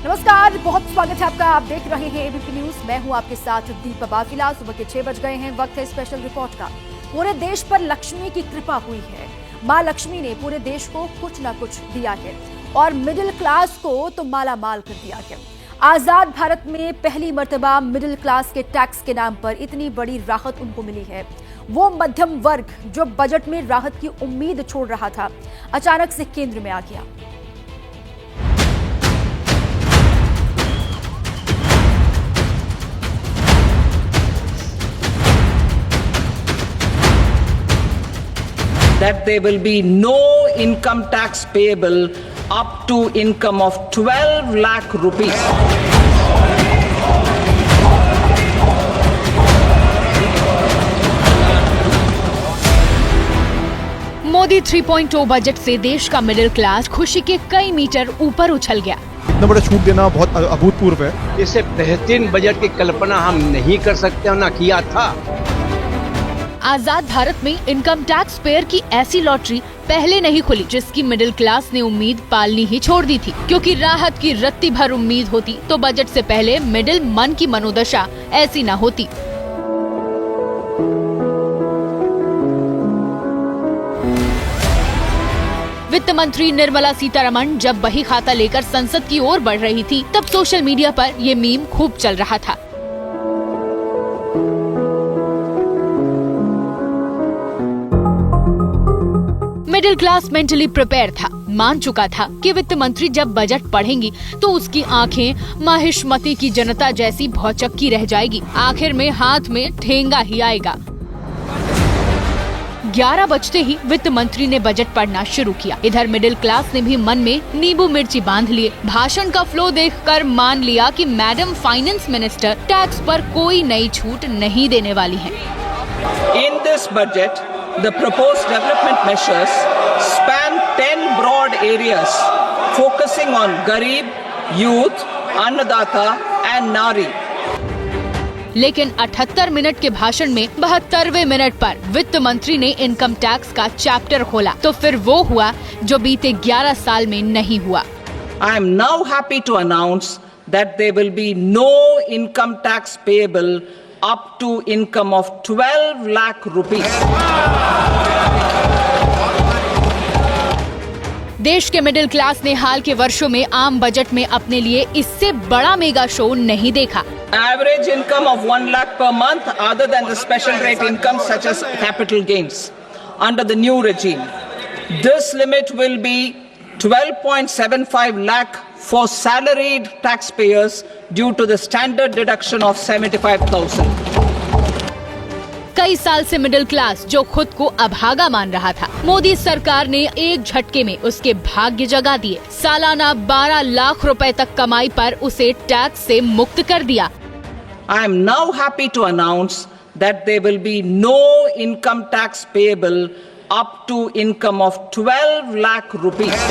नमस्कार, बहुत स्वागत है आपका। आप देख रहे हैं एबीपी न्यूज। मैं हूं आपके साथ दीपा बाफिला। सुबह के 6 बज गए हैं। वक्त है स्पेशल रिपोर्ट का। पूरे देश पर लक्ष्मी की कृपा हुई है। मां लक्ष्मी ने पूरे देश को कुछ ना कुछ दिया है और मिडिल क्लास को तो माला माल कर दिया है। आजाद भारत में पहली मर्तबा मिडिल क्लास के टैक्स के नाम पर इतनी बड़ी राहत उनको मिली है। वो मध्यम वर्ग जो बजट में राहत की उम्मीद छोड़ रहा था, अचानक से केंद्र में आ गया। That there will be no income tax payable up to income of 12 lakh rupees. Modi 3.0 budget से देश का मिडिल क्लास खुशी के कई मीटर ऊपर उछल गया। इतना बड़ा छूट देना बहुत अभूतपूर्व है। इससे बेहतरीन बजट की कल्पना हम नहीं कर सकते और ना किया था। आजाद भारत में इनकम टैक्स पेयर की ऐसी लॉटरी पहले नहीं खुली जिसकी मिडिल क्लास ने उम्मीद पालनी ही छोड़ दी थी, क्योंकि राहत की रत्ती भर उम्मीद होती तो बजट से पहले मिडिल मन की मनोदशा ऐसी न होती। वित्त मंत्री निर्मला सीतारमण जब बही खाता लेकर संसद की ओर बढ़ रही थी, तब सोशल मीडिया पर ये मीम खूब चल रहा था। मिडिल क्लास मेंटली प्रिपेयर था, मान चुका था कि वित्त मंत्री जब बजट पढ़ेंगी तो उसकी आंखें माहिष्मती की जनता जैसी भौचक्की रह जाएगी। आखिर में हाथ में ठेंगा ही आएगा। 11 बजते ही वित्त मंत्री ने बजट पढ़ना शुरू किया। इधर मिडिल क्लास ने भी मन में नींबू मिर्ची बांध लिए। भाषण का फ्लो देखकर मान लिया कि मैडम फाइनेंस मिनिस्टर टैक्स पर कोई नई छूट नहीं देने वाली हैं। In this budget, the proposed development measures span 10 broad areas focusing on Garib, Youth, Annadata and Nari. लेकिन 78 मिनट के भाषण में 72वें मिनट पर वित्त मंत्री ने इनकम टैक्स का चैप्टर खोला तो फिर वो हुआ जो बीते 11 साल में नहीं हुआ। I am now happy to announce that there will be no income tax payable up to income of 12 lakh rupees. देश के मिडिल क्लास ने हाल के वर्षों में आम बजट में अपने लिए इससे बड़ा मेगा शो नहीं देखा। Average income of 1 lakh per month other than the special rate income such as capital gains under the new regime. This limit will be 12.75 lakh for salaried taxpayers due to the standard deduction of 75,000. कई साल से middle class जो खुद को अभागा मान रहा था, मोदी सरकार ने एक झटके में उसके भाग्य जगा दिए। सालाना 12 लाख रुपए तक कमाई पर उसे टैक्स से मुक्त कर दिया। I am now happy to announce that there will be no income tax payable up to income of 12 lakh rupees.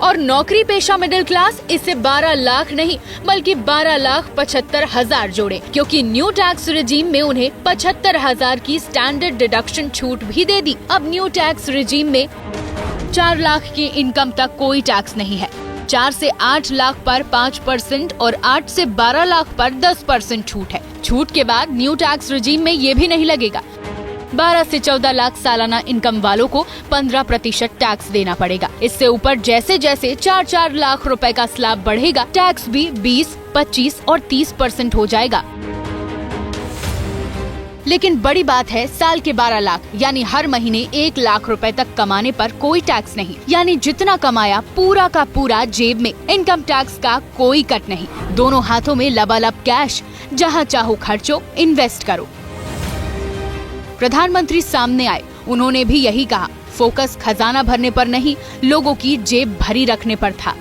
और नौकरी पेशा मिडिल क्लास इसे 12 लाख नहीं बल्कि 12,75,000 जोड़े, क्योंकि न्यू टैक्स रिजीम में उन्हें 75,000 की स्टैंडर्ड डिडक्शन छूट भी दे दी। अब न्यू टैक्स रिजीम में 4 लाख की इनकम तक कोई टैक्स नहीं है। 4 से 8 लाख पर 5% और 8 से 12 लाख पर 10% छूट है। छूट के बाद न्यू टैक्स रिजीम में ये भी नहीं लगेगा। 12 से 14 लाख सालाना इनकम वालों को 15% टैक्स देना पड़ेगा। इससे ऊपर जैसे जैसे 4-4 लाख रुपए का स्लैब बढ़ेगा, टैक्स भी 20, 25 और 30% हो जाएगा। लेकिन बड़ी बात है, साल के 12 लाख यानी हर महीने 1 लाख रुपए तक कमाने पर कोई टैक्स नहीं, यानी जितना कमाया पूरा का पूरा जेब में। इनकम टैक्स का कोई कट नहीं। दोनों हाथों में लबालब कैश, जहां चाहो खर्चो, इन्वेस्ट करो। प्रधानमंत्री सामने आए, उन्होंने भी यही कहा। फोकस खजाना भरने पर नहीं, लोगों की जेब भरी रखने पर था।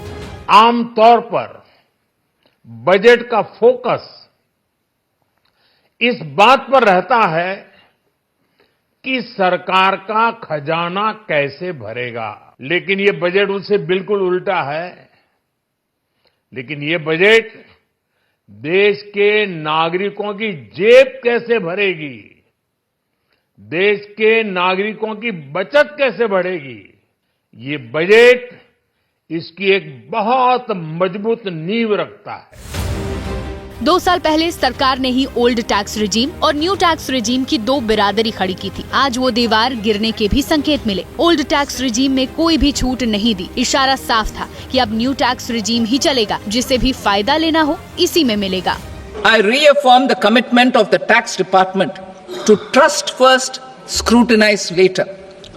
आमतौर पर बजट का फोकस इस बात पर रहता है कि सरकार का खजाना कैसे भरेगा, लेकिन ये बजट उससे बिल्कुल उल्टा है। लेकिन ये बजट देश के नागरिकों की जेब कैसे भरेगी, देश के नागरिकों की बचत कैसे बढ़ेगी, ये बजट इसकी एक बहुत मजबूत नींव रखता है। 2 साल पहले सरकार ने ही ओल्ड टैक्स रिजीम और न्यू टैक्स रिजीम की 2 बिरादरी खड़ी की थी। आज वो दीवार गिरने के भी संकेत मिले। ओल्ड टैक्स रिजीम में कोई भी छूट नहीं दी। इशारा साफ था कि अब न्यू टैक्स रिजीम ही चलेगा, जिसे भी फायदा लेना हो इसी में मिलेगा। I reaffirm the commitment of the tax department to trust first, scrutinize later.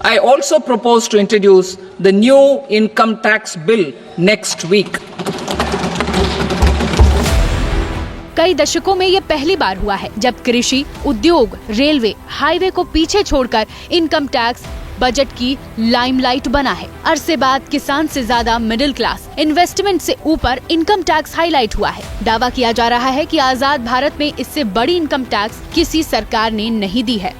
I also propose to introduce the new income tax bill next week. कई दशकों में ये पहली बार हुआ है जब कृषि, उद्योग, रेलवे, हाईवे को पीछे छोड़कर इनकम टैक्स बजट की लाइमलाइट बना है। अरसे बाद किसान से ज्यादा मिडिल क्लास, इन्वेस्टमेंट से ऊपर इनकम टैक्स हाईलाइट हुआ है। दावा किया जा रहा है कि आजाद भारत में इससे बड़ी इनकम टैक्स किसी सरकार ने नहीं दी है।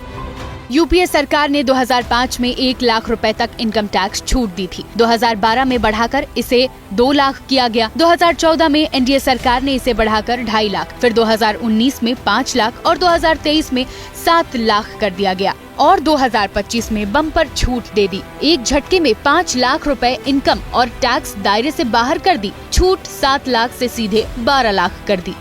यूपीए सरकार ने 2005 में 1 लाख रुपए तक इनकम टैक्स छूट दी थी। 2012 में बढ़ाकर इसे 2 लाख किया गया। 2014 में एनडीए सरकार ने इसे बढ़ाकर 2.5 लाख, फिर 2019 में 5 लाख और 2023 में 7 लाख कर दिया गया और 2025 में बम्पर छूट दे दी। एक झटके में 5 लाख रुपए इनकम और टैक्स दायरे से बाहर कर दी। छूट 7 लाख से सीधे 12 लाख कर दी।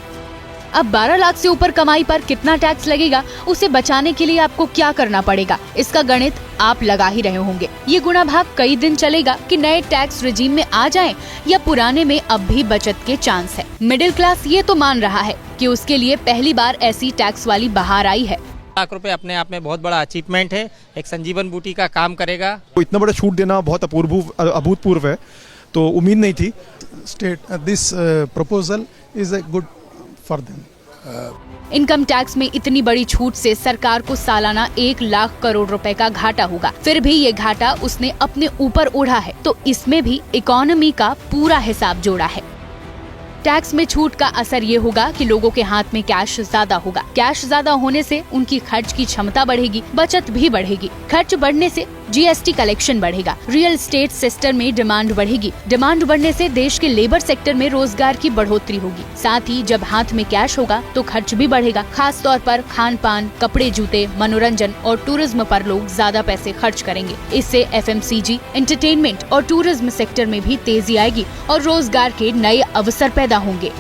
अब 12 लाख से ऊपर कमाई पर कितना टैक्स लगेगा, उसे बचाने के लिए आपको क्या करना पड़ेगा, इसका गणित आप लगा ही रहे होंगे। ये गुणा भाग कई दिन चलेगा कि नए टैक्स रिजीम में आ जाएं या पुराने में अब भी बचत के चांस है। मिडिल क्लास ये तो मान रहा है कि उसके लिए पहली बार ऐसी टैक्स वाली बहार आई है। लाख रुपए अपने आप में बहुत बड़ा अचीवमेंट है, एक संजीवन बूटी का काम करेगा। तो इतना बड़ा छूट देना बहुत अभूतपूर्व है, तो उम्मीद नहीं थी। State this proposal is a good for them. Income tax में इतनी बड़ी छूट से सरकार को सालाना 1 लाख करोड़ रुपए का घाटा होगा। फिर भी ये घाटा उसने अपने ऊपर ओढ़ा है, तो इसमें भी इकोनॉमी का पूरा हिसाब जोड़ा है। टैक्स में छूट का असर ये होगा कि लोगों के हाथ में कैश ज्यादा होगा। कैश ज्यादा होने से उनकी खर्च की क्षमता बढ़ेगी, बचत भी बढ़ेगी। खर्च बढ़ने से जीएसटी कलेक्शन बढ़ेगा, रियल एस्टेट सेक्टर में डिमांड बढ़ेगी। डिमांड बढ़ने से देश के लेबर सेक्टर में रोजगार की बढ़ोतरी होगी। साथ ही जब हाथ में कैश होगा तो खर्च भी बढ़ेगा। खास तौर पर खान पान, कपड़े, जूते, मनोरंजन और टूरिज्म पर लोग ज्यादा पैसे खर्च करेंगे। इससे एफएमसीजी, एंटरटेनमेंट और टूरिज्म सेक्टर में भी तेजी आएगी और रोजगार के नए अवसर पैदा होंगे।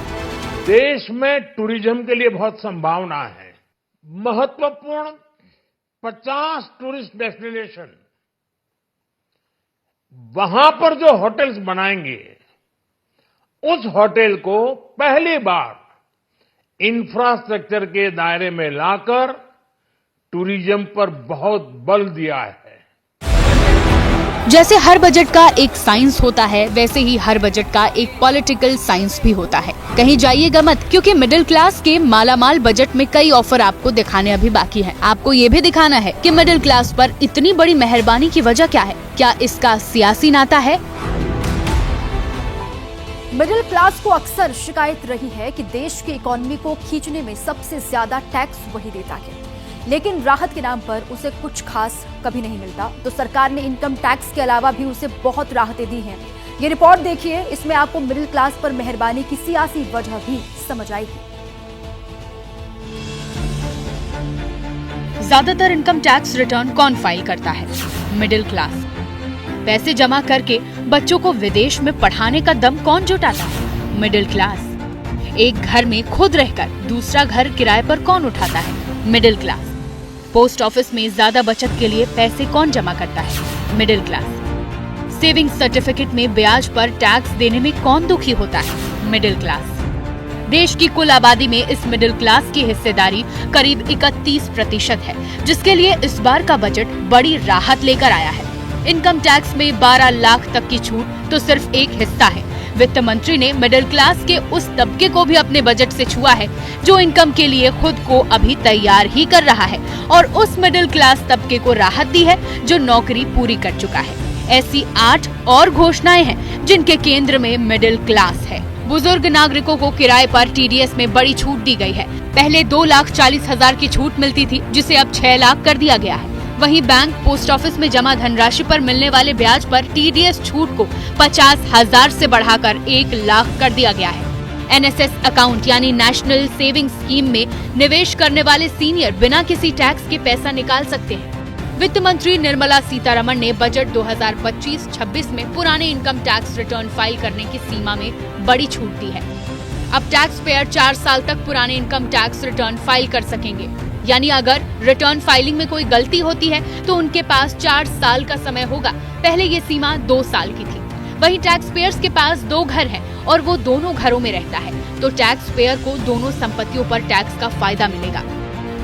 देश में टूरिज्म के लिए बहुत संभावना है। महत्वपूर्ण 50 टूरिस्ट डेस्टिनेशन, वहां पर जो होटल्स बनाएंगे, उस होटल को पहली बार इंफ्रास्ट्रक्चर के दायरे में लाकर टूरिज्म पर बहुत बल दिया है। जैसे हर बजट का एक साइंस होता है, वैसे ही हर बजट का एक पॉलिटिकल साइंस भी होता है। कहीं जाइएगा मत, क्योंकि मिडिल क्लास के मालामाल बजट में कई ऑफर आपको दिखाने अभी बाकी हैं। आपको ये भी दिखाना है कि मिडिल क्लास पर इतनी बड़ी मेहरबानी की वजह क्या है, क्या इसका सियासी नाता है। मिडिल क्लास को अक्सर शिकायत रही है कि देश की इकोनॉमी को खींचने में सबसे ज्यादा टैक्स वही देता है, लेकिन राहत के नाम पर उसे कुछ खास कभी नहीं मिलता। तो सरकार ने इनकम टैक्स के अलावा भी उसे बहुत राहतें दी हैं। ये रिपोर्ट देखिए, इसमें आपको मिडिल क्लास पर मेहरबानी की सियासी वजह भी समझ आएगी। ज्यादातर इनकम टैक्स रिटर्न कौन फाइल करता है? Middle class. पैसे जमा करके बच्चों को विदेश में पढ़ाने का दम कौन जुटाता है? Middle class. एक घर में खुद रहकर दूसरा घर किराए पर कौन उठाता है? Middle class. पोस्ट ऑफिस में ज्यादा बचत के लिए पैसे कौन जमा करता है? Middle class. सेविंग सर्टिफिकेट में ब्याज पर टैक्स देने में कौन दुखी होता है? Middle class. देश की कुल आबादी में इस मिडिल क्लास की हिस्सेदारी करीब 31% है, जिसके लिए इस बार का बजट बड़ी राहत लेकर आया है। इनकम टैक्स में 12 लाख तक की छूट तो सिर्फ एक हिस्सा है। वित्त मंत्री ने मिडिल क्लास के उस तबके को भी अपने बजट से छुआ है जो इनकम के लिए खुद को अभी तैयार ही कर रहा है, और उस मिडिल क्लास तबके को राहत दी है जो नौकरी पूरी कर चुका है। ऐसी 8 और घोषणाएं हैं जिनके केंद्र में मिडिल क्लास है। बुजुर्ग नागरिकों को किराए पर टीडीएस में बड़ी छूट दी गई है। पहले 2,40,000 की छूट मिलती थी, जिसे अब 6 लाख कर दिया गया है। वहीं बैंक, पोस्ट ऑफिस में जमा धनराशि पर मिलने वाले ब्याज पर टीडीएस छूट को 50,000 से बढ़ाकर 1 लाख कर दिया गया है। NSS अकाउंट यानी नेशनल सेविंग स्कीम में निवेश करने वाले सीनियर बिना किसी टैक्स के पैसा निकाल सकते हैं। वित्त मंत्री निर्मला सीतारमण ने बजट 2025-26 में पुराने इनकम टैक्स रिटर्न फाइल करने की सीमा में बड़ी छूट दी है। अब टैक्स पेयर 4 साल तक पुराने इनकम टैक्स रिटर्न फाइल कर सकेंगे। यानी अगर रिटर्न फाइलिंग में कोई गलती होती है तो उनके पास 4 साल का समय होगा। पहले ये सीमा 2 साल की थी। वहीं टैक्स पेयर्स के पास 2 घर हैं और वो दोनों घरों में रहता है तो टैक्स पेयर को दोनों संपत्तियों पर टैक्स का फायदा मिलेगा।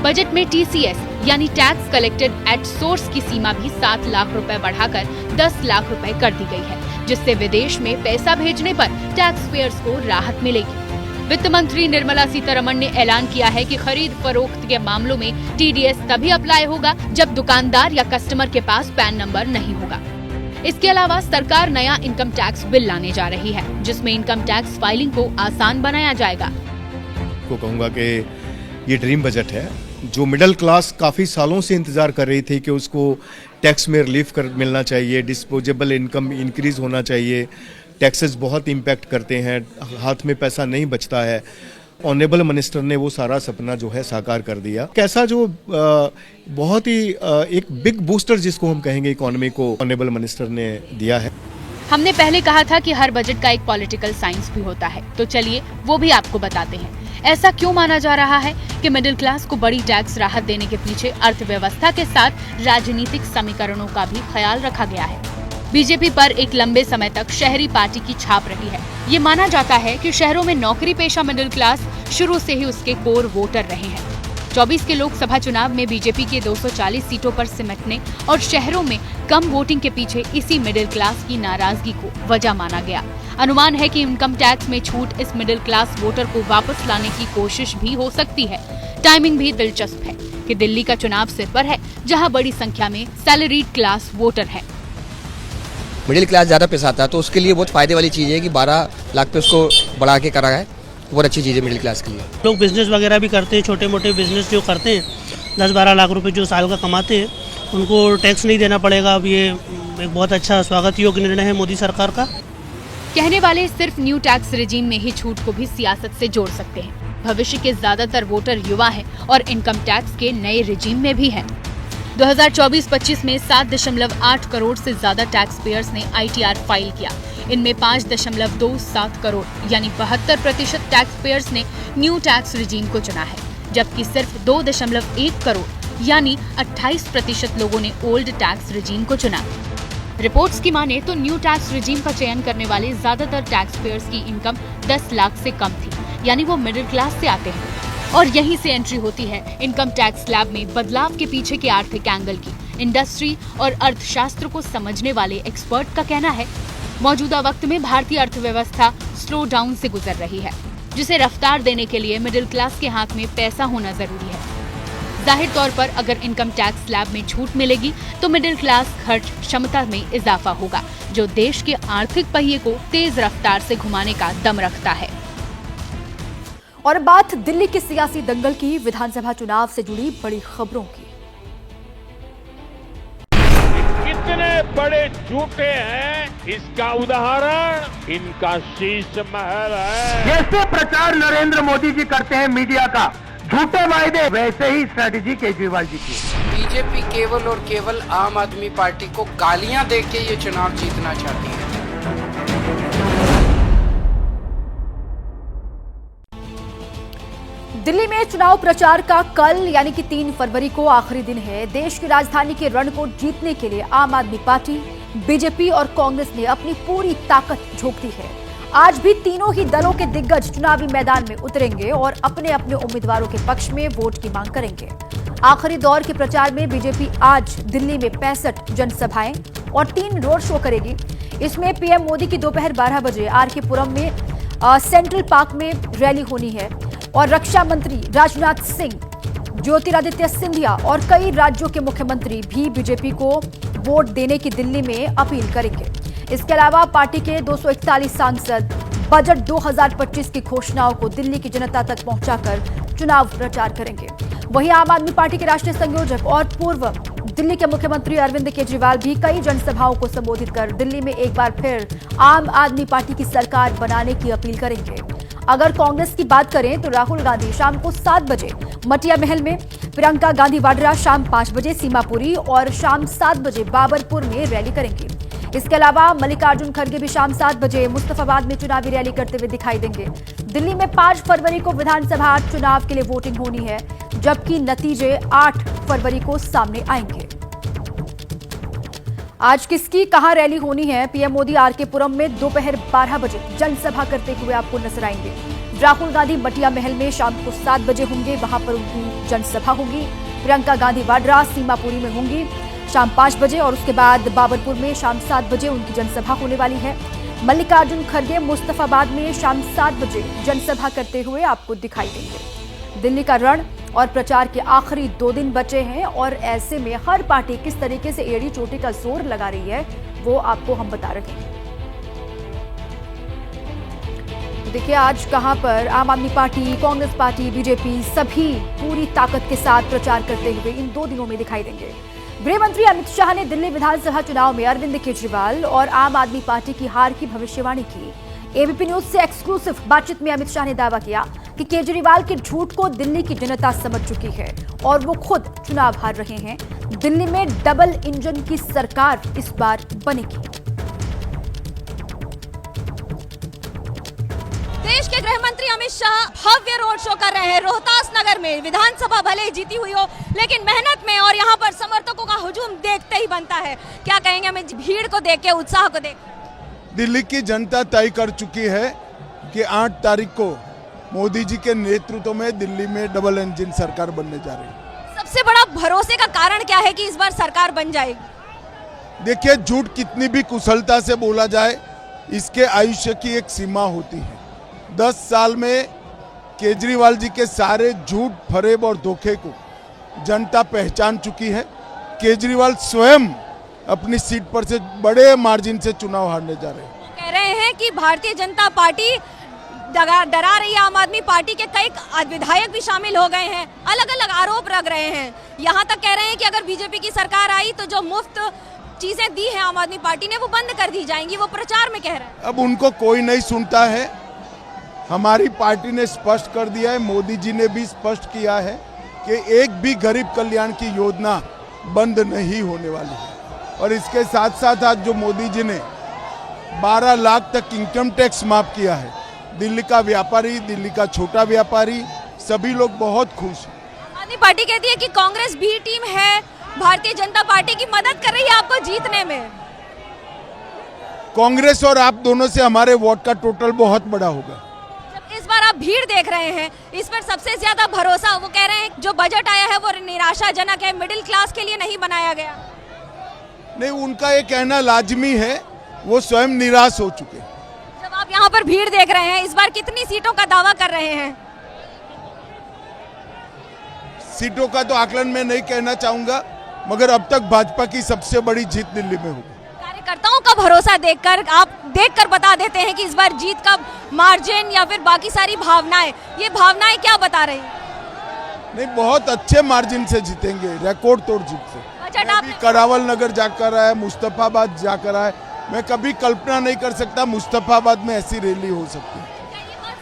बजट में TCS यानी टैक्स कलेक्टेड एट सोर्स की सीमा भी 7 लाख रुपए बढ़ाकर 10 लाख रुपए कर दी गई है, जिससे विदेश में पैसा भेजने पर टैक्स पेयर्स को राहत मिलेगी। वित्त मंत्री निर्मला सीतारमण ने ऐलान किया है कि खरीद फरोख्त के मामलों में TDS तभी अप्लाई होगा जब दुकानदार या कस्टमर के पास पैन नंबर नहीं होगा। इसके अलावा सरकार नया इनकम टैक्स बिल लाने जा रही है, जिसमें इनकम टैक्स फाइलिंग को आसान बनाया जाएगा। को कहूँगा कि ये ड्रीम बजट है जो मिडिल क्लास काफ़ी सालों से इंतज़ार कर रही थी कि उसको टैक्स में रिलीफ मिलना चाहिए, डिस्पोजेबल इनकम इंक्रीज होना चाहिए। टैक्सेस बहुत इम्पैक्ट करते हैं, हाथ में पैसा नहीं बचता है। ऑनरेबल मिनिस्टर ने वो सारा सपना जो है साकार कर दिया। कैसा जो बहुत ही एक बिग बूस्टर जिसको हम कहेंगे इकोनॉमी को ऑनरेबल मिनिस्टर ने दिया है। हमने पहले कहा था कि हर बजट का एक पॉलिटिकल साइंस भी होता है, तो चलिए वो भी आपको बताते हैं। ऐसा क्यों माना जा रहा है कि मिडिल क्लास को बड़ी टैक्स राहत देने के पीछे अर्थव्यवस्था के साथ राजनीतिक समीकरणों का भी ख्याल रखा गया है। बीजेपी पर एक लंबे समय तक शहरी पार्टी की छाप रही है। ये माना जाता है कि शहरों में नौकरी पेशा मिडिल क्लास शुरू से ही उसके कोर वोटर रहे हैं। 24 के लोकसभा चुनाव में बीजेपी के 240 सीटों पर सिमटने और शहरों में कम वोटिंग के पीछे इसी मिडिल क्लास की नाराजगी को वजह माना गया। अनुमान है कि इनकम टैक्स में छूट इस मिडिल क्लास वोटर को वापस लाने की कोशिश भी हो सकती है। टाइमिंग भी दिलचस्प है कि दिल्ली का चुनाव सिर पर है, जहां बड़ी संख्या में सैलरीड क्लास वोटर है। मिडिल क्लास ज़्यादा पैसा आता है तो उसके लिए बहुत फायदे वाली चीज़ है कि 12 लाख पे उसको बढ़ा के करा है। बहुत अच्छी चीज़ है मिडिल क्लास के लिए। लोग बिजनेस वगैरह भी करते हैं, छोटे मोटे बिजनेस जो करते हैं 10-12 लाख रुपए जो साल का कमाते हैं उनको टैक्स नहीं देना पड़ेगा। अब ये एक बहुत अच्छा स्वागत योग्य निर्णय है मोदी सरकार का। कहने वाले सिर्फ न्यू टैक्स रेजिम में ही छूट को भी सियासत से जोड़ सकते हैं। भविष्य के ज्यादातर वोटर युवा हैं और इनकम टैक्स के नए रेजिम में भी हैं। 2024-25 में 7.8 करोड़ से ज्यादा टैक्स पेयर्स ने ITR फाइल किया। इनमें 5.27 करोड़ यानी 72% टैक्स पेयर्स ने न्यू टैक्स रेजिम को चुना है, जबकि सिर्फ 2.1 करोड़ यानी 28% लोगों ने ओल्ड टैक्स रेजिम को चुना। रिपोर्ट्स की माने तो न्यू टैक्स रेजिम का चयन करने वाले ज्यादातर टैक्स पेयर्स की इनकम 10 लाख से कम थी, यानी वो मिडिल क्लास से आते हैं। और यहीं से एंट्री होती है इनकम टैक्स स्लैब में बदलाव के पीछे के आर्थिक एंगल की। इंडस्ट्री और अर्थशास्त्र को समझने वाले एक्सपर्ट का कहना है, मौजूदा वक्त में भारतीय अर्थव्यवस्था स्लो डाउन से गुजर रही है, जिसे रफ्तार देने के लिए मिडिल क्लास के हाथ में पैसा होना जरूरी है। जाहिर तौर पर अगर इनकम टैक्स स्लैब में छूट मिलेगी तो मिडिल क्लास खर्च क्षमता में इजाफा होगा, जो देश के आर्थिक पहिए को तेज रफ्तार से घुमाने का दम रखता है। और बात दिल्ली के सियासी दंगल की, विधानसभा चुनाव से जुड़ी बड़ी खबरों की। कितने बड़े झूठे हैं इसका उदाहरण इनका शीश महल है। जैसे प्रचार नरेंद्र मोदी जी करते हैं मीडिया का झूठे वायदे, वैसे ही स्ट्रेटेजी केजरीवाल जी की। बीजेपी केवल और केवल आम आदमी पार्टी को गालियां देके ये चुनाव जीतना चाहती है। दिल्ली में चुनाव प्रचार का कल यानी कि 3 फरवरी को आखिरी दिन है। देश की राजधानी के रण को जीतने के लिए आम आदमी पार्टी, बीजेपी और कांग्रेस ने अपनी पूरी ताकत झोंक दी है। आज भी तीनों ही दलों के दिग्गज चुनावी मैदान में उतरेंगे और अपने अपने उम्मीदवारों के पक्ष में वोट की मांग करेंगे। आखिरी दौर के प्रचार में बीजेपी आज दिल्ली में 65 जनसभाएं और 3 रोड शो करेगी। इसमें पीएम मोदी की दोपहर 12 बजे आरके पुरम में सेंट्रल पार्क में रैली होनी है और रक्षा मंत्री राजनाथ सिंह, ज्योतिरादित्य सिंधिया और कई राज्यों के मुख्यमंत्री भी बीजेपी को वोट देने की दिल्ली में अपील करेंगे। इसके अलावा पार्टी के 241 सांसद बजट 2025 की घोषणाओं को दिल्ली की जनता तक पहुंचाकर चुनाव प्रचार करेंगे। वहीं आम आदमी पार्टी के राष्ट्रीय संयोजक और पूर्व दिल्ली के मुख्यमंत्री अरविंद केजरीवाल भी कई जनसभाओं को संबोधित कर दिल्ली में एक बार फिर आम आदमी पार्टी की सरकार बनाने की अपील करेंगे। अगर कांग्रेस की बात करें तो राहुल गांधी शाम को 7 बजे मटिया महल में, प्रियंका गांधी वाड्रा शाम 5 बजे सीमापुरी और शाम 7 बजे बाबरपुर में रैली करेंगे। इसके अलावा मल्लिकार्जुन खड़गे भी शाम 7 बजे मुस्तफाबाद में चुनावी रैली करते हुए दिखाई देंगे। दिल्ली में 5 फरवरी को विधानसभा चुनाव के लिए वोटिंग होनी है, जबकि नतीजे 8 फरवरी को सामने आएंगे। आज किसकी कहां रैली होनी है? पीएम मोदी आरके पुरम में दोपहर 12 बजे जनसभा करते हुए आपको नजर आएंगे। राहुल गांधी मटिया महल में शाम को 7 बजे होंगे, वहां पर उनकी जनसभा होगी। प्रियंका गांधी वाड्रा सीमापुरी में होंगी शाम 5 बजे और उसके बाद बाबरपुर में शाम 7 बजे उनकी जनसभा होने वाली है। मल्लिकार्जुन खड़गे मुस्तफाबाद में शाम 7 बजे जनसभा करते हुए आपको दिखाई देंगे। दिल्ली का रण और प्रचार के आखिरी 2 दिन बचे हैं और ऐसे में हर पार्टी किस तरीके से एड़ी चोटी का जोर लगा रही है वो आपको हम बता रहे हैं। देखिए आज कहां पर आम आदमी पार्टी, कांग्रेस पार्टी, बीजेपी सभी पूरी ताकत के साथ प्रचार करते हुए इन 2 दिनों में दिखाई देंगे। गृह मंत्री अमित शाह ने दिल्ली विधानसभा चुनाव में अरविंद केजरीवाल और आम आदमी पार्टी की हार की भविष्यवाणी की। एबीपी न्यूज से एक्सक्लूसिव बातचीत में अमित शाह ने दावा किया कि केजरीवाल के झूठ को दिल्ली की जनता समझ चुकी है और वो खुद चुनाव हार रहे हैं। दिल्ली में डबल इंजन की सरकार इस बार बनेगी। देश के गृह मंत्री अमित शाह भव्य रोड शो कर रहे हैं रोहतास नगर में। विधानसभा भले ही जीती हुई हो, लेकिन मेहनत में और यहाँ पर समर्थकों का हुजूम देखते ही बनता है। क्या कहेंगे अमित, भीड़ को देख के, उत्साह को देख? दिल्ली की जनता तय कर चुकी है कि 8 तारीख को मोदी जी के नेतृत्व में दिल्ली में डबल इंजन सरकार बनने जा रही है। सबसे बड़ा भरोसे का कारण क्या है कि इस बार सरकार बन जाएगी? देखिए, झूठ कितनी भी कुशलता से बोला जाए, इसके आयुष्य की एक सीमा होती है। 10 साल में केजरीवाल जी के सारे झूठ, फरेब और धोखे को जनता पहचान चुकी है। केजरीवाल स्वयं अपनी सीट पर से बड़े मार्जिन से चुनाव हारने जा रहे हैं। कह रहे हैं कि भारतीय जनता पार्टी डरा रही है आम आदमी पार्टी के, कई विधायक भी शामिल हो गए हैं, अलग अलग आरोप लग रहे हैं। यहाँ तक कह रहे हैं कि अगर बीजेपी की सरकार आई तो जो मुफ्त चीजें दी है आम आदमी पार्टी ने वो बंद कर दी जाएंगी, वो प्रचार में कह रहे हैं। अब उनको कोई नहीं सुनता है। हमारी पार्टी ने स्पष्ट कर दिया है, मोदी जी ने भी स्पष्ट किया है कि एक भी गरीब कल्याण की योजना बंद नहीं होने वाली है। और इसके साथ साथ आज जो मोदी जी ने 12 लाख तक इनकम टैक्स माफ किया है, दिल्ली का व्यापारी, दिल्ली का छोटा व्यापारी, सभी लोग बहुत खुश हैं। आदमी पार्टी कहती है कि कांग्रेस बी टीम है, भारतीय जनता पार्टी की मदद कर रही है आपको जीतने में। कांग्रेस और आप दोनों से हमारे वोट का टोटल बहुत बड़ा होगा। इस बार आप भीड़ देख रहे हैं, इस पर सबसे ज्यादा भरोसा, वो कह रहे हैं जो बजट आया है वो निराशाजनक है, मिडिल क्लास के लिए नहीं बनाया गया। नहीं, उनका ये कहना लाजमी है, वो स्वयं निराश हो चुके। जब आप यहाँ पर भीड़ देख रहे हैं, इस बार कितनी सीटों का दावा कर रहे हैं? सीटों का तो आकलन में नहीं कहना चाहूंगा, मगर अब तक भाजपा की सबसे बड़ी जीत दिल्ली में होगी। कार्यकर्ताओं का भरोसा देखकर आप देखकर बता देते हैं कि इस बार जीत का मार्जिन या फिर बाकी सारी भावनाएं, ये भावनाएं क्या बता रही हैं? नहीं, बहुत अच्छे मार्जिन से जीतेंगे, रिकॉर्ड तोड़ जीत से। करावल नगर जाकर आए, मुस्तफाबाद जाकर आए, मैं कभी कल्पना नहीं कर सकता मुस्तफाबाद में ऐसी रैली हो सकती है।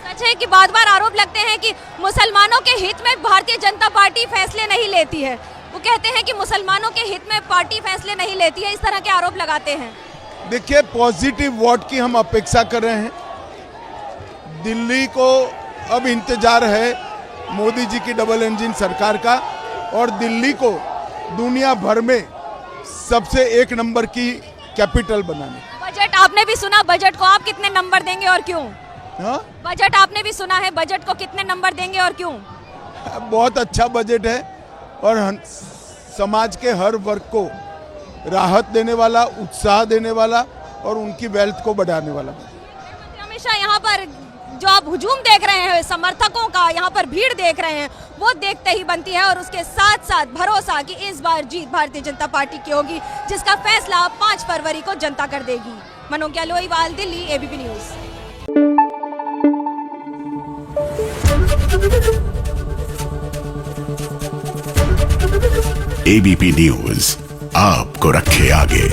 सच है कि बार-बार आरोप लगते हैं कि मुसलमानों के हित में भारतीय जनता पार्टी फैसले नहीं लेती है। वो कहते हैं कि मुसलमानों के हित में पार्टी फैसले नहीं लेती है, इस तरह के आरोप लगाते हैं। देखिए, पॉजिटिव वोट की हम अपेक्षा कर रहे हैं। दिल्ली को अब इंतजार है मोदी जी की डबल इंजन सरकार का, और दिल्ली को दुनिया भर में सबसे 1 नंबर की कैपिटल बनाने। बजट आपने भी सुना, बजट को आप कितने नंबर देंगे और क्यों? हाँ? बजट आपने भी सुना है, बजट को कितने नंबर देंगे और क्यों? बहुत अच्छा बजट है और समाज के हर वर्ग को राहत देने वाला, उत्साह देने वाला और उनकी वेल्थ को बढ़ाने वाला। हमेशा यहाँ पर जो आप हुजूम देख रहे हैं समर्थकों का, यहाँ पर भीड़ देख रहे हैं, वो देखते ही बनती है और उसके साथ साथ भरोसा कि इस बार जीत भारतीय जनता पार्टी की होगी, जिसका फैसला 5 फरवरी को जनता कर देगी। Manogya Loiwal, Delhi, ABP news. ABP news आपको रखे आगे।